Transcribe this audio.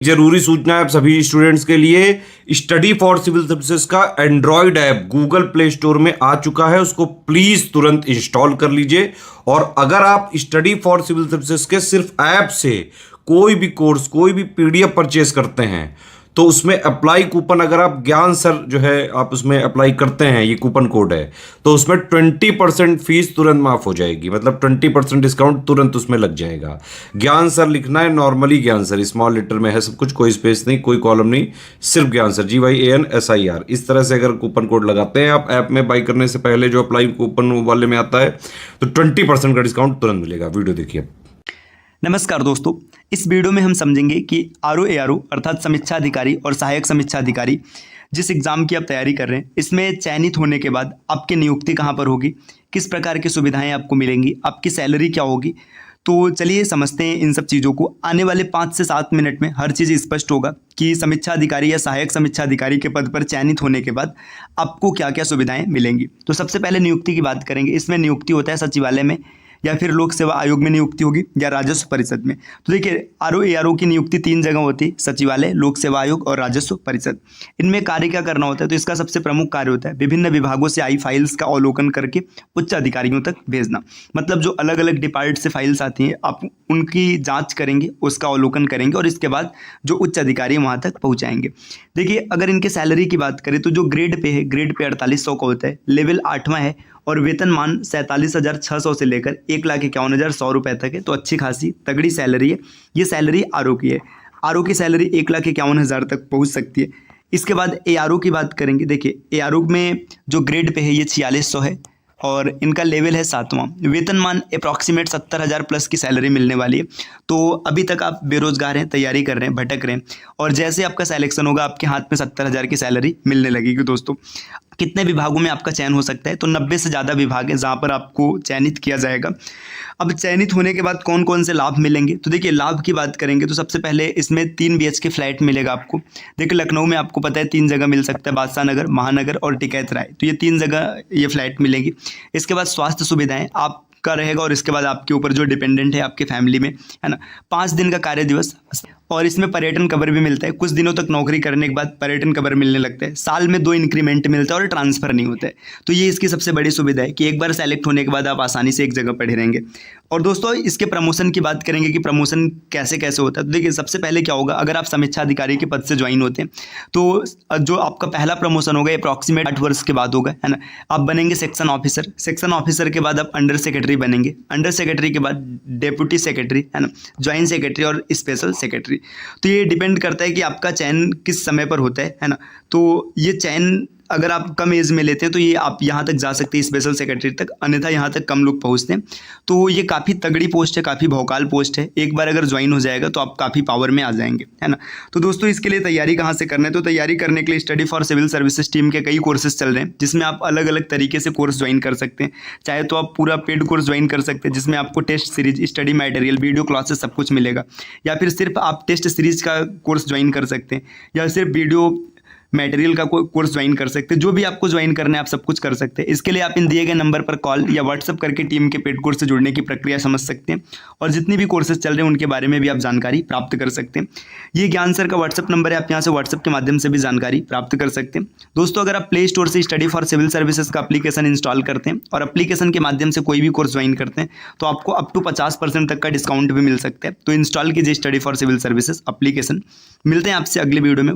जरूरी सूचना है आप सभी स्टूडेंट्स के लिए, स्टडी फॉर सिविल सर्विसेज का Android app Google play store में आ चुका है, उसको प्लीज तुरंत इंस्टॉल कर लीजिए। और अगर आप स्टडी फॉर सिविल सर्विसेज के सिर्फ ऐप से कोई भी कोर्स, कोई भी पीडीएफ परचेस करते हैं तो उसमें अप्लाई कूपन, अगर आप ज्ञान सर जो है आप उसमें अप्लाई करते हैं, ये कूपन कोड है, तो उसमें 20% फीस तुरंत माफ हो जाएगी, मतलब 20% डिस्काउंट तुरंत उसमें लग जाएगा। ज्ञान सर लिखना है, नॉर्मली ज्ञान सर स्मॉल लेटर में है सब कुछ, कोई स्पेस नहीं, कोई कॉलम नहीं, सिर्फ ज्ञान सर GYANSIR। इस तरह से अगर कूपन कोड लगाते हैं आप ऐप में बाई करने से पहले, जो अप्लाई कूपन वाले में आता है, तो 20% का डिस्काउंट तुरंत मिलेगा। वीडियो देखिए। नमस्कार दोस्तों, इस वीडियो में हम समझेंगे कि RO अर्थात समीक्षा अधिकारी और सहायक समीक्षा अधिकारी जिस एग्ज़ाम की आप तैयारी कर रहे हैं, इसमें चयनित होने के बाद आपकी नियुक्ति कहाँ पर होगी, किस प्रकार की सुविधाएं आपको मिलेंगी, आपकी सैलरी क्या होगी। तो चलिए समझते हैं इन सब चीज़ों को। आने वाले 5 से 7 मिनट में हर चीज़ स्पष्ट होगा कि समीक्षा अधिकारी या सहायक समीक्षा अधिकारी के पद पर चयनित होने के बाद आपको क्या क्या सुविधाएँ मिलेंगी। तो सबसे पहले नियुक्ति की बात करेंगे। इसमें नियुक्ति होता है सचिवालय में, या फिर लोक सेवा आयोग में नियुक्ति होगी, या राजस्व परिषद में। तो देखिए RO की नियुक्ति 3 जगह होती है, सचिवालय, लोक सेवा आयोग और राजस्व परिषद। इनमें कार्य क्या करना होता है, तो इसका सबसे प्रमुख कार्य होता है विभिन्न विभागों से आई फाइल्स का अवलोकन करके उच्च अधिकारियों तक भेजना। मतलब जो अलग अलग डिपार्टमेंट से फाइल्स आती हैं, आप उनकी जाँच करेंगे, उसका अवलोकन करेंगे और इसके बाद जो उच्च अधिकारी वहाँ तक पहुँचाएंगे। देखिए अगर इनके सैलरी की बात करें तो जो ग्रेड पे है, ग्रेड पे 4800 का होता है, लेवल 8वां है और वेतनमान 47,600 से लेकर 1,51,100 रुपये तक है। तो अच्छी खासी तगड़ी सैलरी है। ये सैलरी RO की है। RO की सैलरी 1,51,000 तक पहुंच सकती है। इसके बाद ARO की बात करेंगे। देखिए ARO में जो ग्रेड पे है ये 4600 है और इनका लेवल है 7वां। वेतनमान अप्रॉक्सीमेट 70,000 प्लस की सैलरी मिलने वाली है। तो अभी तक आप बेरोजगार हैं, तैयारी कर रहे हैं, भटक रहे हैं, और जैसे आपका सिलेक्शन होगा आपके हाथ में 70,000 की सैलरी मिलने लगेगी। दोस्तों कितने विभागों में आपका चयन हो सकता है, तो 90 से ज़्यादा विभाग हैं जहाँ पर आपको चयनित किया जाएगा। अब चयनित होने के बाद कौन कौन से लाभ मिलेंगे, तो देखिए लाभ की बात करेंगे तो सबसे पहले इसमें 3 BHK फ्लैट मिलेगा आपको। देखिए लखनऊ में आपको पता है 3 जगह मिल सकता है, बादशाह नगर, महानगर और टिकैत राय। तो ये 3 जगह ये फ्लैट मिलेंगी। इसके बाद स्वास्थ्य सुविधाएँ आपका रहेगा और इसके बाद आपके ऊपर जो डिपेंडेंट है आपके फैमिली में, है ना, 5 दिन का कार्य दिवस, और इसमें पर्यटन कवर भी मिलता है। कुछ दिनों तक नौकरी करने के बाद पर्यटन कवर मिलने लगता है। साल में 2 इंक्रीमेंट मिलता है और ट्रांसफ़र नहीं होता है। तो ये इसकी सबसे बड़ी सुविधा है कि एक बार सेलेक्ट होने के बाद आप आसानी से एक जगह पड़े रहेंगे। और दोस्तों इसके प्रमोशन की बात करेंगे कि प्रमोशन कैसे कैसे होता है। तो देखिए सबसे पहले क्या होगा, अगर आप समीक्षा अधिकारी के पद से ज्वाइन होते हैं तो जो आपका पहला प्रमोशन होगा अप्रॉक्सीमेट 8 वर्ष के बाद होगा, है ना। आप बनेंगे सेक्शन ऑफिसर, सेक्शन ऑफिसर के बाद आप अंडर सेक्रेटरी बनेंगे, अंडर सेक्रेटरी के बाद डेप्यूटी सेक्रेटरी, है ना, ज्वाइंट सेक्रेटरी और स्पेशल सेक्रेटरी। तो ये डिपेंड करता है कि आपका चयन किस समय पर होता है ना। तो ये चयन अगर आप कम एज में लेते हैं तो ये आप यहाँ तक जा सकते हैं स्पेशल सेक्रेटरी तक, अन्यथा यहाँ तक कम लोग पहुँचते हैं। तो ये काफ़ी तगड़ी पोस्ट है, काफ़ी भौकाल पोस्ट है। एक बार अगर ज्वाइन हो जाएगा तो आप काफ़ी पावर में आ जाएंगे, है ना। तो दोस्तों इसके लिए तैयारी कहाँ से करना है, तो तैयारी करने के लिए study for civil services team के कई कोर्सेज चल रहे हैं, जिसमें आप अलग अलग तरीके से कोर्स ज्वाइन कर सकते हैं। चाहे तो आप पूरा पेड कोर्स ज्वाइन कर सकते हैं जिसमें आपको test series, study material, video classes सब कुछ मिलेगा, या फिर सिर्फ आप टेस्ट सीरीज का कोर्स ज्वाइन कर सकते हैं, या सिर्फ वीडियो मटेरियल का कोई कोर्स ज्वाइन कर सकते हैं। जो भी आपको ज्वाइन करना है आप सब कुछ कर सकते हैं। इसके लिए आप इन दिए गए नंबर पर कॉल या व्हाट्सअप करके टीम के पेड कोर्स से जुड़ने की प्रक्रिया समझ सकते हैं, और जितनी भी कोर्सेज चल रहे हैं उनके बारे में भी आप जानकारी प्राप्त कर सकते हैं। ये ज्ञान सर का व्हाट्सअप नंबर है, आप यहाँ से व्हाट्सअप के माध्यम से भी जानकारी प्राप्त कर सकते हैं। दोस्तों अगर आप प्ले स्टोर से स्टडी फॉर सिविल सर्विसेज का एप्लीकेशन इंस्टॉल करते हैं और एप्लीकेशन के माध्यम से कोई भी कोर्स ज्वाइन करते हैं तो आपको अप टू 50% तक का डिस्काउंट भी मिल सकता है। तो इंस्टॉल कीजिए study for civil services application. मिलते हैं आपसे अगले वीडियो में।